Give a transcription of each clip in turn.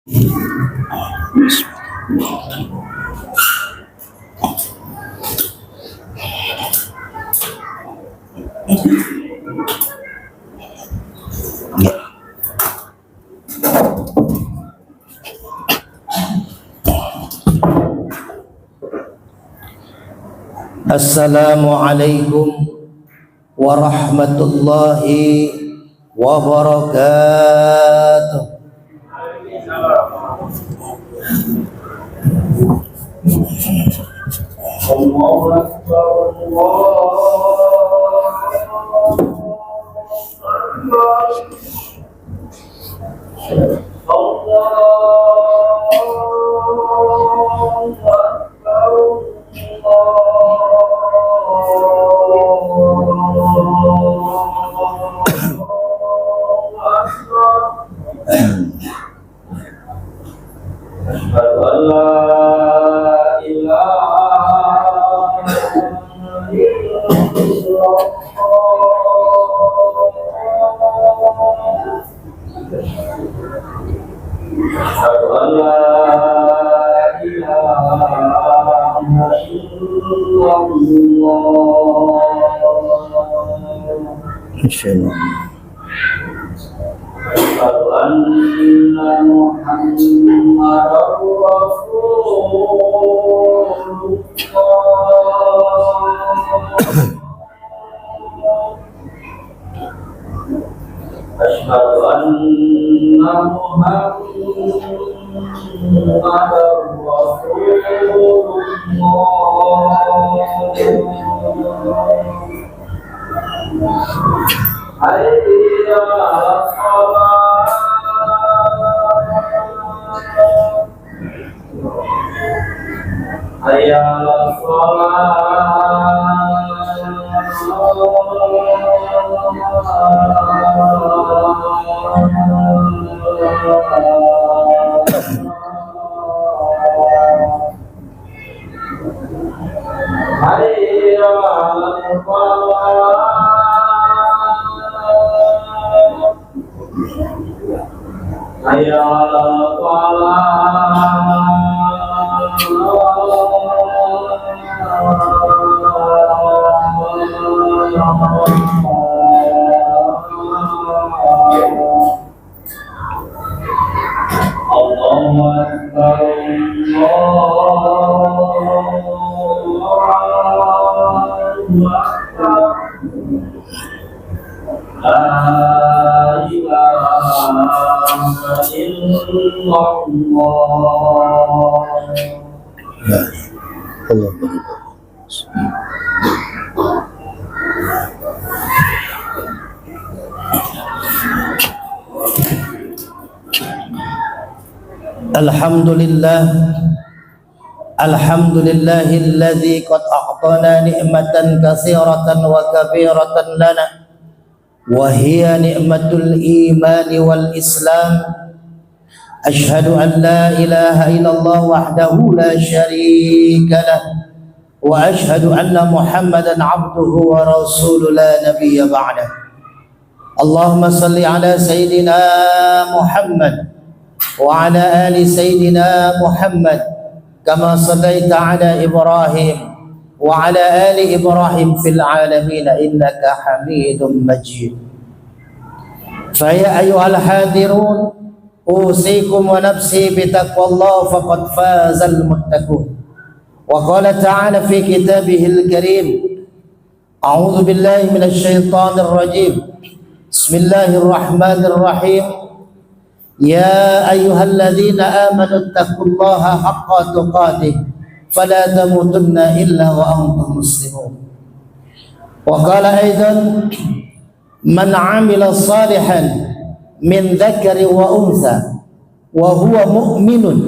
Assalamualaikum warahmatullahi wabarakatuh. Allahu Akbar, Alhamdulillahilladzi qad a'tana ni'matan katsiratan wa kabiratan lana wa hiya ni'matul iman wal islam. Ashhadu an la ilaha illallah wahdahu la syarika lah wa ashhadu anna Muhammadan 'abduhu wa rasuluhu la nabiyya ba'dah. Allahumma salli ala sayyidina Muhammad wa ala ali sayyidina Muhammad kama sallaita ala Ibrahim wa ala ali Ibrahim fil alamin innaka Hamidum Majid. Fa ya ayyuhal hadirun usikum wa nafsi bi taqwallah faqad fazal muttaqun. Wa qala ta'ala fi kitabihil karim a'udzu billahi minasy syaithanir rajim. Bismillahirrahmanirrahim. Ya ayyuhalladzina amanu taqullaha haqqa tuqatih fala tamutunna illa wa antum muslimun. Wa qala aidan man 'amila salihan min dzakarin wa untha wa huwa mu'minun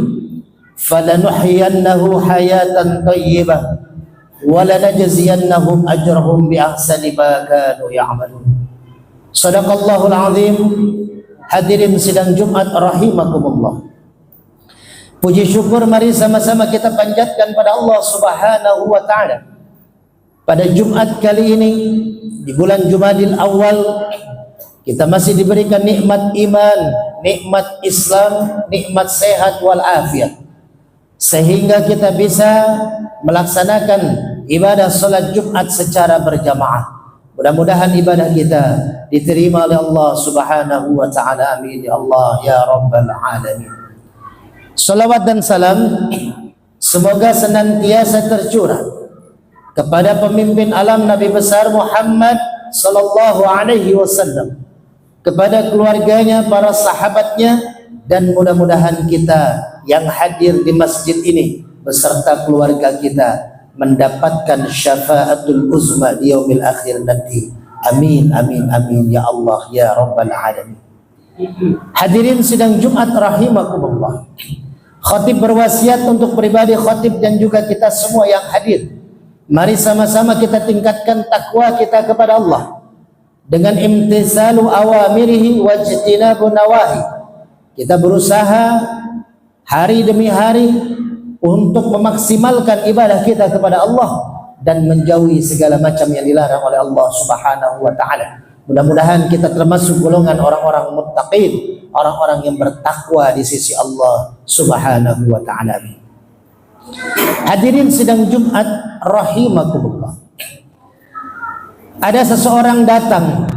falanuhyiyannahu hayatan thayyibah wa lanajziyannahum ajrahum bi ahsani ma kanu ya'malun. Shadaqallahul 'azim. Hadirin sidang Jumat rahimakumullah. Puji syukur mari sama-sama kita panjatkan pada Allah Subhanahu wa taala. Pada Jumat kali ini di bulan Jumadil Awal kita masih diberikan nikmat iman, nikmat Islam, nikmat sehat wal afiat, sehingga kita bisa melaksanakan ibadah salat Jumat secara berjamaah. Mudah-mudahan ibadah kita diterima oleh Allah Subhanahu wa taala. Amin ya Allah ya rabbal alamin. Salawat dan salam semoga senantiasa tercurah kepada pemimpin alam Nabi besar Muhammad sallallahu alaihi wasallam, kepada keluarganya, para sahabatnya, dan mudah-mudahan kita yang hadir di masjid ini beserta keluarga kita mendapatkan syafaatul uzma di yaumil akhir nanti. Amin amin amin ya Allah ya rabbal alamin. Hadirin sidang Jumat rahimakumullah, khatib berwasiat untuk pribadi khatib dan juga kita semua yang hadir. Mari sama-sama kita tingkatkan takwa kita kepada Allah dengan imtisalu awamirihi wajtinabu nawahi. Kita berusaha hari demi hari untuk memaksimalkan ibadah kita kepada Allah dan menjauhi segala macam yang dilarang oleh Allah Subhanahu wa taala. Mudah-mudahan kita termasuk golongan orang-orang muttaqin, orang-orang yang bertakwa di sisi Allah Subhanahu wa taala. Hadirin sidang Jumat rahimakumullah. Ada seseorang datang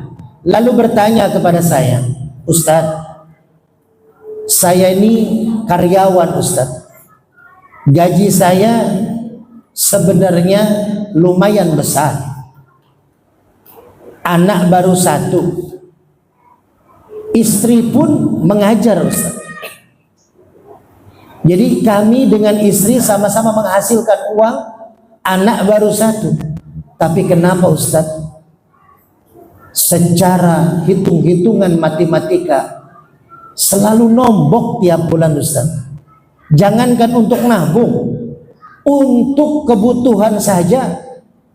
lalu bertanya kepada saya, "Ustaz, saya ini karyawan Ustaz. Gaji saya sebenarnya lumayan besar. Anak baru satu. Istri pun mengajar Ustaz. Jadi kami dengan istri sama-sama menghasilkan uang, anak baru satu. Tapi kenapa Ustaz? Secara hitung-hitungan matematika selalu nombok tiap bulan Ustaz. Jangankan untuk nabung, untuk kebutuhan saja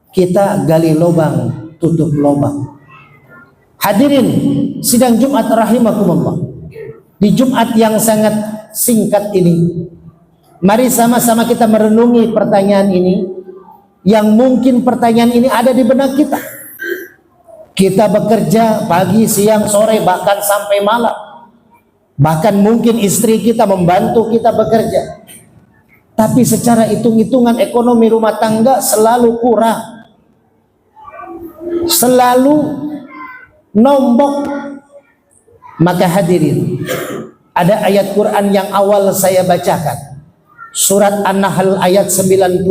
kita gali lubang, tutup lubang." Hadirin sidang Jumat rahimakumullah, di Jumat yang sangat singkat ini, mari sama-sama kita merenungi pertanyaan ini, yang mungkin pertanyaan ini ada di benak kita. Kita bekerja pagi, siang, sore, bahkan sampai malam. Bahkan mungkin istri kita membantu kita bekerja. Tapi secara hitung-hitungan ekonomi rumah tangga selalu kurang, selalu nombok. Maka hadirin, ada ayat Quran yang awal saya bacakan, surat An-Nahl ayat 97.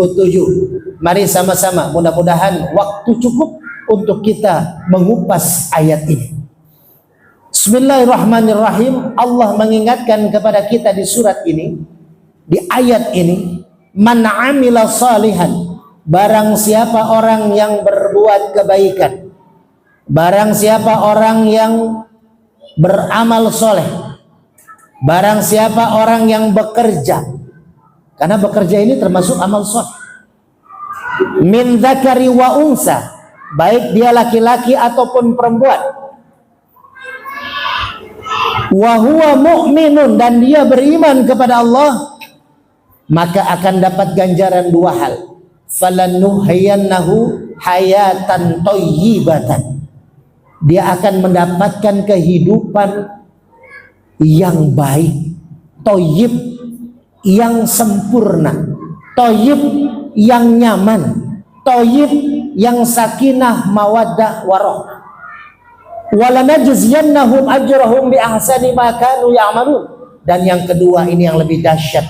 Mari sama-sama, mudah-mudahan waktu cukup untuk kita mengupas ayat ini. Bismillahirrahmanirrahim. Allah mengingatkan kepada kita di surat ini, di ayat ini, "Man 'amila salihan", barang siapa orang yang berbuat kebaikan, barang siapa orang yang beramal soleh, barang siapa orang yang bekerja, karena bekerja ini termasuk amal soleh, min dzakari wa unsa, baik dia laki-laki ataupun perempuan, wa huwa mu'minun, dan dia beriman kepada Allah, maka akan dapat ganjaran dua hal. Falanuhyiyannahu hayatan thayyibatan, dia akan mendapatkan kehidupan yang baik, thayyib yang sempurna, thayyib yang nyaman, thayyib yang sakinah mawaddah warahmah. Walanajziyannahum ajrahum bi ahsani ma kanu ya'malun, dan yang kedua ini yang lebih dahsyat,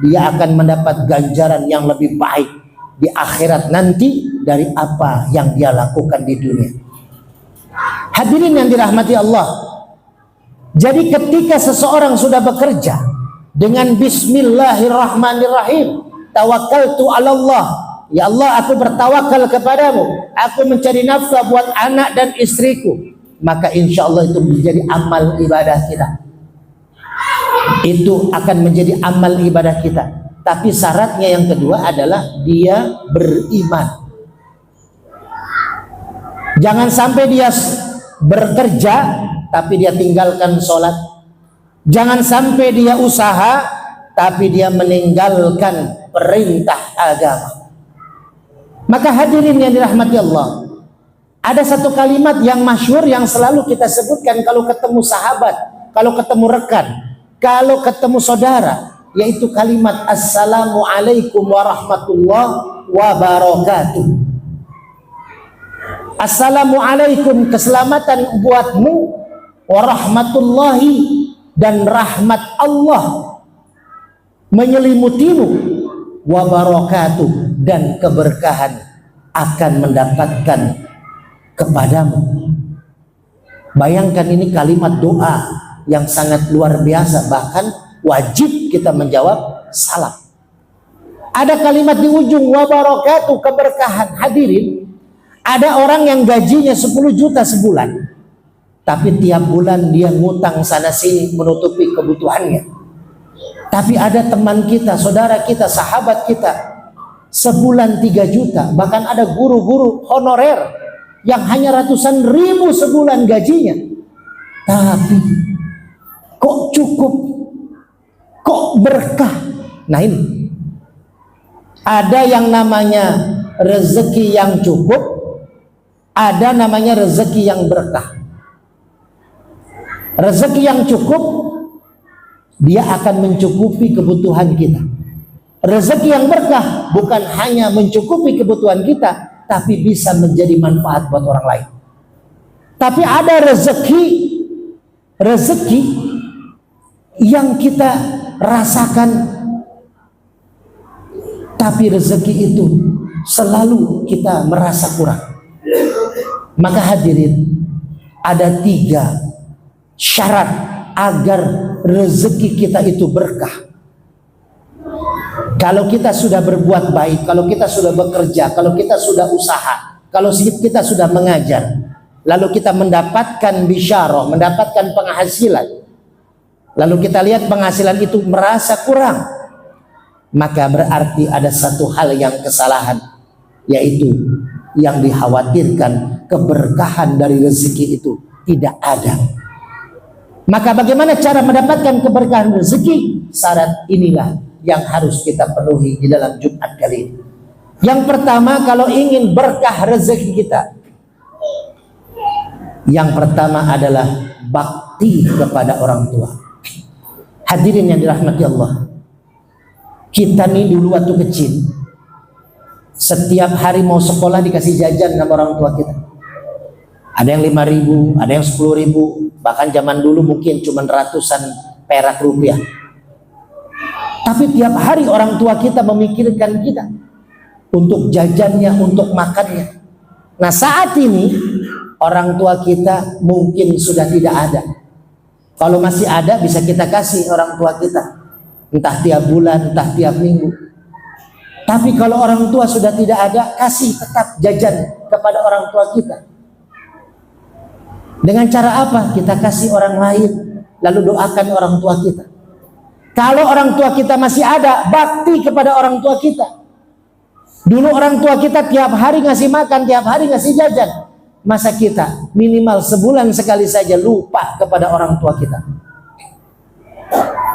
dia akan mendapat ganjaran yang lebih baik di akhirat nanti dari apa yang dia lakukan di dunia. Hadirin yang dirahmati Allah, jadi ketika seseorang sudah bekerja dengan bismillahirrahmanirrahim, tawakkaltu 'ala Allah, ya Allah aku bertawakal kepadamu, aku mencari nafkah buat anak dan istriku, maka insya Allah itu menjadi amal ibadah kita. Itu akan menjadi amal ibadah kita. Tapi syaratnya yang kedua adalah dia beriman. Jangan sampai dia bekerja tapi dia tinggalkan sholat. Jangan sampai dia usaha tapi dia meninggalkan perintah agama. Maka hadirin yang dirahmati Allah, ada satu kalimat yang masyhur yang selalu kita sebutkan kalau ketemu sahabat, kalau ketemu rekan, kalau ketemu saudara, yaitu kalimat Assalamualaikum warahmatullahi wabarakatuh. Assalamualaikum, keselamatan buatmu, warahmatullahi, dan rahmat Allah menyelimutimu, wabarakatuh, dan keberkahan akan mendapatkan kepadamu. Bayangkan, ini kalimat doa yang sangat luar biasa, bahkan wajib kita menjawab salam. Ada kalimat di ujung, wabarakatuh, keberkahan. Hadirin, ada orang yang gajinya 10 juta sebulan, tapi tiap bulan dia ngutang sana sini menutupi kebutuhannya. Tapi ada teman kita, saudara kita, sahabat kita, sebulan 3 juta. Bahkan ada guru-guru honorer yang hanya ratusan ribu sebulan gajinya. Tapi kok cukup, kok berkah. Nah ini, ada yang namanya rezeki yang cukup, ada namanya rezeki yang berkah. Rezeki yang cukup, dia akan mencukupi kebutuhan kita. Rezeki yang berkah bukan hanya mencukupi kebutuhan kita, tapi bisa menjadi manfaat buat orang lain. Tapi ada rezeki yang kita rasakan, tapi rezeki itu selalu kita merasa kurang. Maka hadirin, ada 3 syarat agar rezeki kita itu berkah. Kalau kita sudah berbuat baik, kalau kita sudah bekerja, kalau kita sudah usaha, kalau kita sudah mengajar, lalu kita mendapatkan bisyarah, mendapatkan penghasilan, lalu kita lihat penghasilan itu merasa kurang, maka berarti ada satu hal yang kesalahan, yaitu yang dikhawatirkan keberkahan dari rezeki itu tidak ada. Maka bagaimana cara mendapatkan keberkahan rezeki? Syarat inilah yang harus kita penuhi di dalam Jumat kali ini. Yang pertama, kalau ingin berkah rezeki kita, yang pertama adalah bakti kepada orang tua. Hadirin yang dirahmati Allah, kita nih dulu waktu kecil, setiap hari mau sekolah dikasih jajan sama orang tua kita. Ada yang 5.000, ada yang 10.000, bahkan zaman dulu mungkin cuma ratusan perak rupiah. Tapi tiap hari orang tua kita memikirkan kita untuk jajannya, untuk makannya. Nah saat ini orang tua kita mungkin sudah tidak ada. Kalau masih ada bisa kita kasih orang tua kita, entah tiap bulan, entah tiap minggu. Tapi kalau orang tua sudah tidak ada, kasih tetap jajan kepada orang tua kita. Dengan cara apa? Kita kasih orang lain, lalu doakan orang tua kita. Kalau orang tua kita masih ada, bakti kepada orang tua kita. Dulu orang tua kita tiap hari ngasih makan, tiap hari ngasih jajan. Masa kita minimal sebulan sekali saja lupa kepada orang tua kita?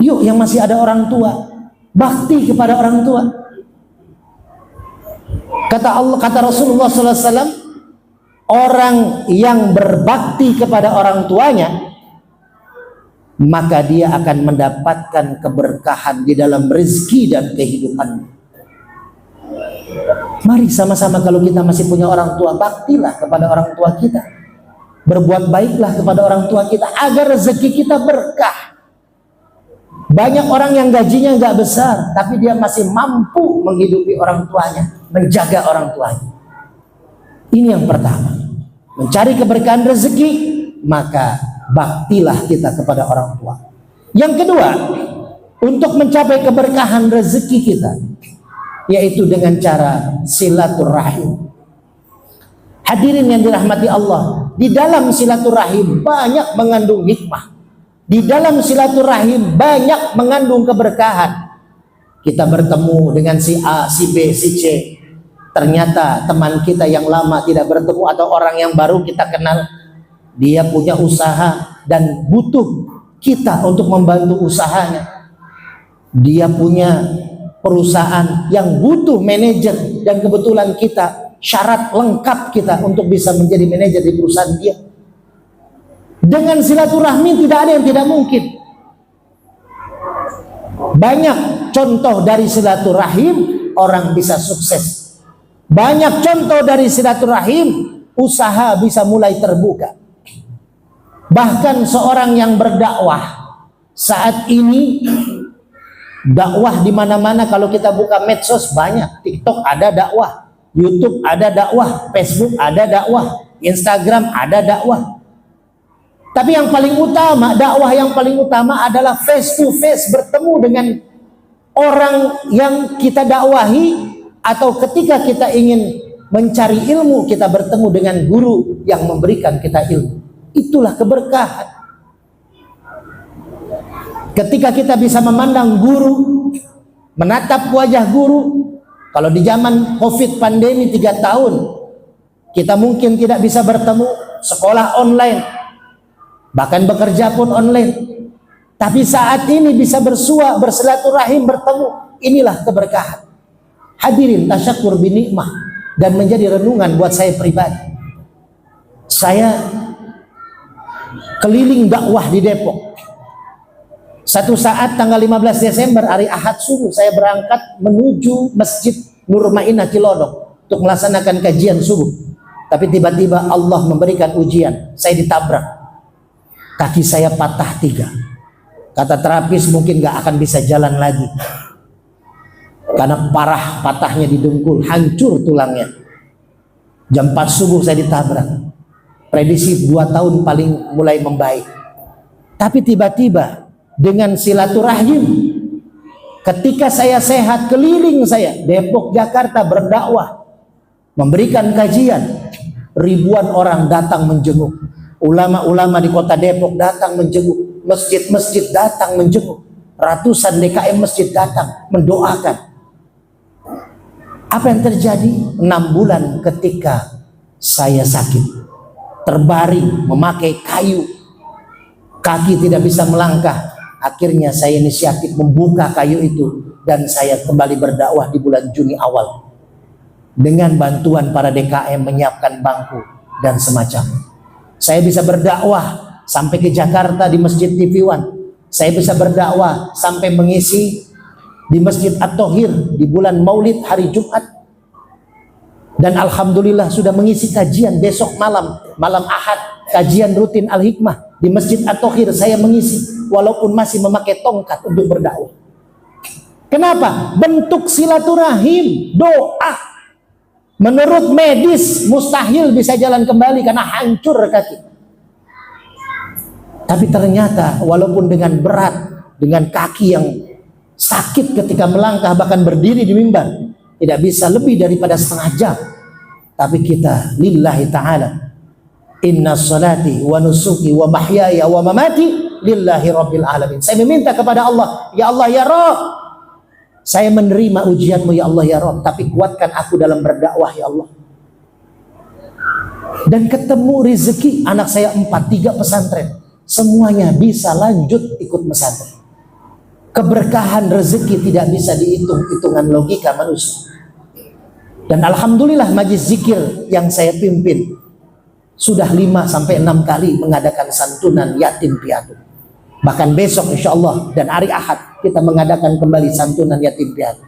Yuk yang masih ada orang tua, bakti kepada orang tua. Kata Allah, kata Rasulullah SAW, orang yang berbakti kepada orang tuanya, maka dia akan mendapatkan keberkahan di dalam rezeki dan kehidupan. Mari sama-sama, kalau kita masih punya orang tua, baktilah kepada orang tua kita, berbuat baiklah kepada orang tua kita agar rezeki kita berkah. Banyak orang yang gajinya nggak besar, tapi dia masih mampu menghidupi orang tuanya, menjaga orang tuanya. Ini yang pertama, mencari keberkahan rezeki, maka baktilah kita kepada orang tua. Yang kedua, untuk mencapai keberkahan rezeki kita, yaitu dengan cara silaturahim. Hadirin yang dirahmati Allah, di dalam silaturahim banyak mengandung hikmah. Di dalam silaturahim banyak mengandung keberkahan. Kita bertemu dengan si A, si B, si C. Ternyata teman kita yang lama tidak bertemu atau orang yang baru kita kenal, dia punya usaha dan butuh kita untuk membantu usahanya. Dia punya perusahaan yang butuh manajer, dan kebetulan kita syarat lengkap kita untuk bisa menjadi manajer di perusahaan dia. Dengan silaturahmi tidak ada yang tidak mungkin. Banyak contoh dari silaturahim orang bisa sukses. Banyak contoh dari silaturahim usaha bisa mulai terbuka. Bahkan seorang yang berdakwah saat ini, dakwah di mana-mana. Kalau kita buka medsos banyak, TikTok ada dakwah, YouTube ada dakwah, Facebook ada dakwah, Instagram ada dakwah. Tapi yang paling utama, dakwah yang paling utama adalah face to face, bertemu dengan orang yang kita dakwahi, atau ketika kita ingin mencari ilmu, kita bertemu dengan guru yang memberikan kita ilmu. Itulah keberkahan. Ketika kita bisa memandang guru, menatap wajah guru. Kalau di zaman COVID pandemi 3 tahun, kita mungkin tidak bisa bertemu, sekolah online, bahkan bekerja pun online. Tapi saat ini bisa bersua, bersilaturahim, bertemu. Inilah keberkahan. Hadirin, tasyakur binikmah. Dan menjadi renungan buat saya pribadi. Saya keliling dakwah di Depok. Satu saat tanggal 15 Desember hari Ahad subuh, saya berangkat menuju Masjid Nur Mainah Cilodong untuk melaksanakan kajian subuh. Tapi tiba-tiba Allah memberikan ujian. Saya ditabrak. Kaki saya patah 3. Kata terapis mungkin gak akan bisa jalan lagi. Karena parah patahnya di dengkul, hancur tulangnya. Jam 4 subuh saya ditabrak. Prediksi 2 tahun paling mulai membaik. Tapi tiba-tiba dengan silaturahim, ketika saya sehat, keliling saya Depok, Jakarta berdakwah, memberikan kajian, ribuan orang datang menjenguk. Ulama-ulama di kota Depok datang menjenguk, masjid-masjid datang menjenguk, ratusan DKM masjid datang mendoakan. Apa yang terjadi? 6 bulan ketika saya sakit, terbaring, memakai kayu, kaki tidak bisa melangkah. Akhirnya saya inisiatif membuka kayu itu, dan saya kembali berdakwah di bulan Juni awal dengan bantuan para DKM menyiapkan bangku dan semacamnya. Saya bisa berdakwah sampai ke Jakarta di Masjid TV One. Saya bisa berdakwah sampai mengisi di Masjid At-Thohir di bulan Maulid hari Jumat. Dan alhamdulillah sudah mengisi kajian besok malam Ahad, kajian rutin Al-Hikmah di Masjid At-Thohir saya mengisi walaupun masih memakai tongkat untuk berdakwah. Kenapa? Bentuk silaturahim, doa. Menurut medis mustahil bisa jalan kembali karena hancur kaki. Tapi ternyata walaupun dengan berat, dengan kaki yang sakit ketika melangkah, bahkan berdiri di mimbar, tidak bisa lebih daripada setengah jam. Tapi kita lillahi ta'ala, inna salati wa nusuki wa mahyaya wa mamati lillahi rabbil alamin. Saya meminta kepada Allah, ya Allah ya Rabb, saya menerima ujianmu ya Allah ya Rabb, tapi kuatkan aku dalam berdakwah ya Allah. Dan ketemu rezeki, anak saya 4, 3 pesantren, semuanya bisa lanjut ikut pesantren. Keberkahan rezeki tidak bisa dihitung hitungan logika manusia. Dan alhamdulillah majlis zikir yang saya pimpin sudah 5-6 kali mengadakan santunan yatim piatu. Bahkan besok insya Allah dan hari Ahad kita mengadakan kembali santunan yatim piatu.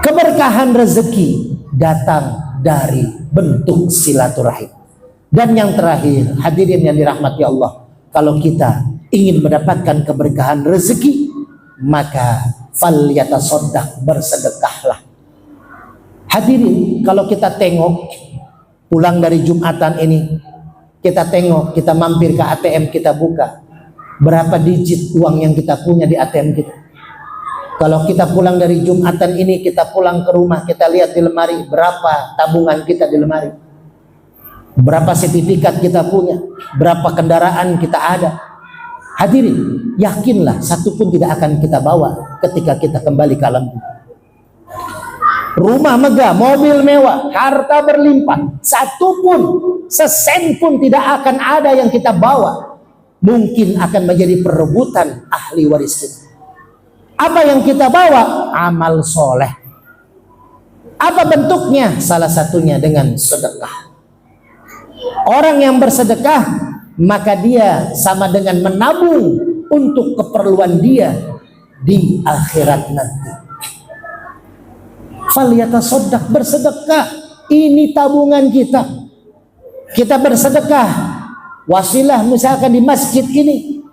Keberkahan rezeki datang dari bentuk silaturahim. Dan yang terakhir, hadirin yang dirahmati Allah, kalau kita ingin mendapatkan keberkahan rezeki, maka falyatasaddaq, bersedekahlah. Hadirin, kalau kita tengok pulang dari Jumatan ini, kita tengok, kita mampir ke ATM, kita buka berapa digit uang yang kita punya di ATM kita. Kalau kita pulang dari Jumatan ini, kita pulang ke rumah, kita lihat di lemari berapa tabungan kita di lemari, berapa sertifikat kita punya, berapa kendaraan kita ada. Hadirin, yakinlah satu pun tidak akan kita bawa ketika kita kembali ke alam dunia. Rumah megah, mobil mewah, harta berlimpah, satu pun, sesen pun tidak akan ada yang kita bawa. Mungkin akan menjadi perebutan ahli waris kita. Apa yang kita bawa? Amal soleh. Apa bentuknya? Salah satunya dengan sedekah. Orang yang bersedekah maka dia sama dengan menabung untuk keperluan dia di akhirat nanti. Falyatasaddaq, bersedekah, ini tabungan kita. Kita bersedekah, wasilah misalkan di masjid ini,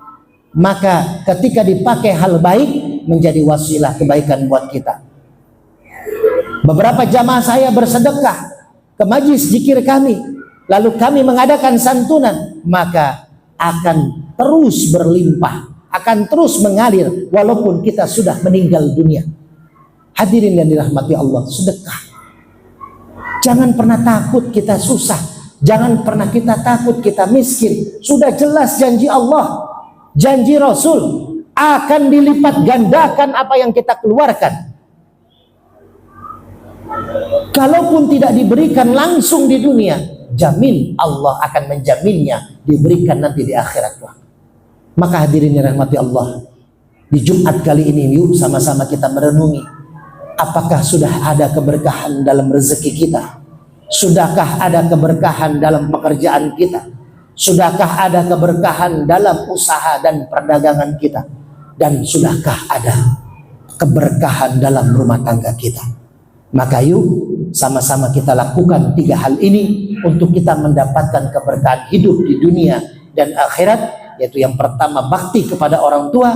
maka ketika dipakai hal baik menjadi wasilah kebaikan buat kita. Beberapa jamaah saya bersedekah ke majlis zikir kami, lalu kami mengadakan santunan, maka akan terus berlimpah, akan terus mengalir walaupun kita sudah meninggal dunia. Hadirin yang dirahmati Allah, sedekah. Jangan pernah takut kita susah, jangan pernah kita takut kita miskin. Sudah jelas janji Allah, janji Rasul, akan dilipat gandakan apa yang kita keluarkan. Kalaupun tidak diberikan langsung di dunia, jamin Allah akan menjaminnya diberikan nanti di akhirat. Maka hadirin yang rahmati Allah, di Jumat kali ini yuk sama-sama kita merenungi, apakah sudah ada keberkahan dalam rezeki kita? Sudahkah ada keberkahan dalam pekerjaan kita? Sudahkah ada keberkahan dalam usaha dan perdagangan kita? Dan sudahkah ada keberkahan dalam rumah tangga kita? Maka yuk sama-sama kita lakukan 3 hal ini untuk kita mendapatkan keberkahan hidup di dunia dan akhirat, yaitu yang pertama bakti kepada orang tua,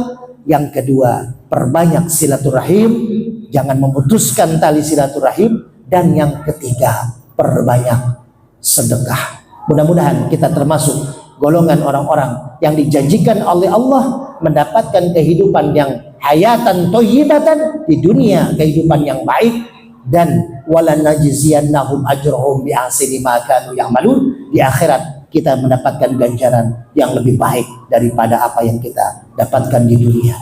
yang kedua perbanyak silaturahim, jangan memutuskan tali silaturahim, dan yang ketiga perbanyak sedekah. Mudah-mudahan kita termasuk golongan orang-orang yang dijanjikan oleh Allah mendapatkan kehidupan yang hayatan thayyibatan di dunia, kehidupan yang baik, dan wala najziyannahum ajrahum bi ahsani ma kanu ya'malun. Di akhirat kita mendapatkan ganjaran yang lebih baik daripada apa yang kita dapatkan di dunia.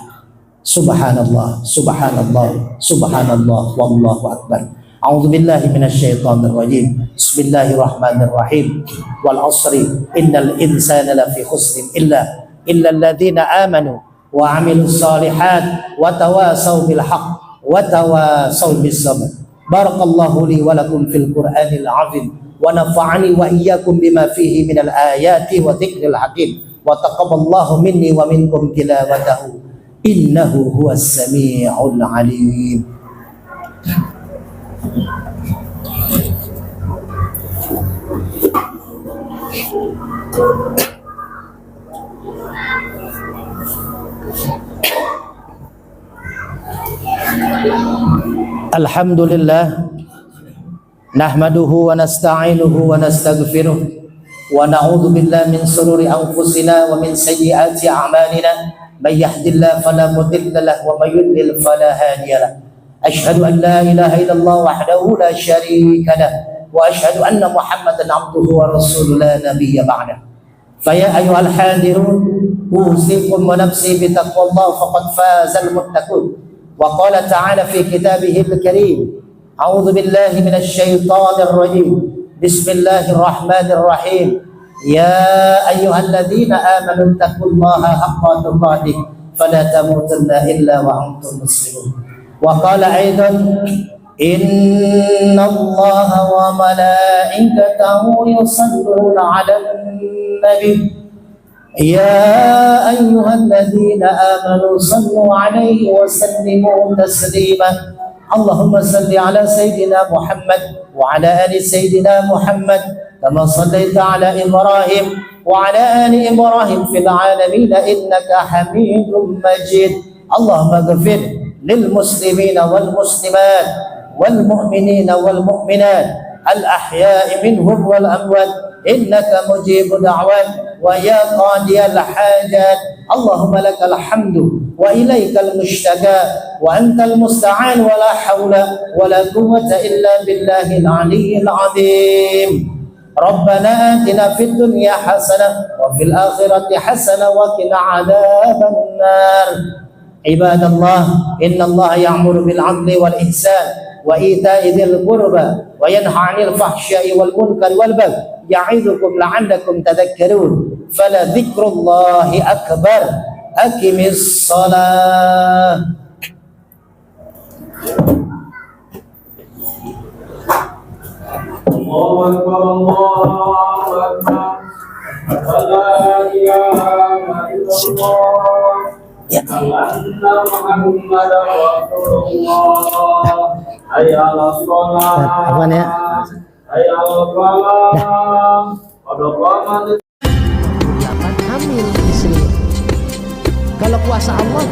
Subhanallah, subhanallah, subhanallah, wallahu akbar. A'udzu billahi minasyaitonir rajim. Bismillahirrahmanirrahim. Wal 'ashri innal insana lafi khusrin illa alladziina aamanu wa 'amilus shalihat wa tawasaw bil haqq wa tawasaw bis sabr. Barakallahu li wa lakum fil Qur'anil 'azim wa nafa'ani wa iyyakum bima fihi minal ayati wa dzikril hakim wa taqabbalallahu minni wa minkum tilawatahu innahu huwas sami'ul 'alim. Alhamdulillah, nahmaduhu wa nasta'inuhu wa nastaghfiruh wa na'udzu billahi min shururi anfusina wa min sayyiati a'malina. May yahdihillahu fala mudilla lahu wa may yudlil fala hadiya lahu. Asyhadu an la ilaha illallah wahdahu la syarika lahu wa asyhadu anna Muhammadan 'abduhu wa rasuluhu la nabiyya ba'dah. Faya ayyuhal hadirun, usikum wa nafsi bi taqwallah faqad fazal muttaqun. وقال تعالى في كتابه الكريم أعوذ بالله من الشيطان الرجيم بسم الله الرحمن الرحيم يا أيها الذين آمنوا اتقوا الله حق تقاته فلا تموتن إلا وأنتم مسلمون. وقال أيضا إن الله وملائكته يصلون على النبي يا أيها الذين آمنوا صلوا عليه وسلموا تسليما. اللهم صل على سيدنا محمد وعلى آل سيدنا محمد كما صليت على إبراهيم وعلى آل إبراهيم في العالمين إنك حميد مجيد. اللهم اغفر للمسلمين والمسلمات والمؤمنين والمؤمنات الأحياء منهم والأموات إنك مجيب دعوات ويا قاضي الحاجات. اللهم لك الحمد وإليك المشتكى وأنت المستعان ولا حول ولا قوة إلا بالله العلي العظيم. ربنا آتنا في الدنيا حسنة وفي الآخرة حسنة وقنا عذاب النار. عباد الله إن الله يأمر بالعدل والإحسان وإيتاء ذي القربى وينهى عن الفحشاء والمنكر والبغي يعظكم لعلكم تذكرون. فلذكر الله أكبر. أقم الصلاة. الله أكبر الله أكبر. sini. Ya. Apa nih ya? Hamil istri. Kalau kuasa Allah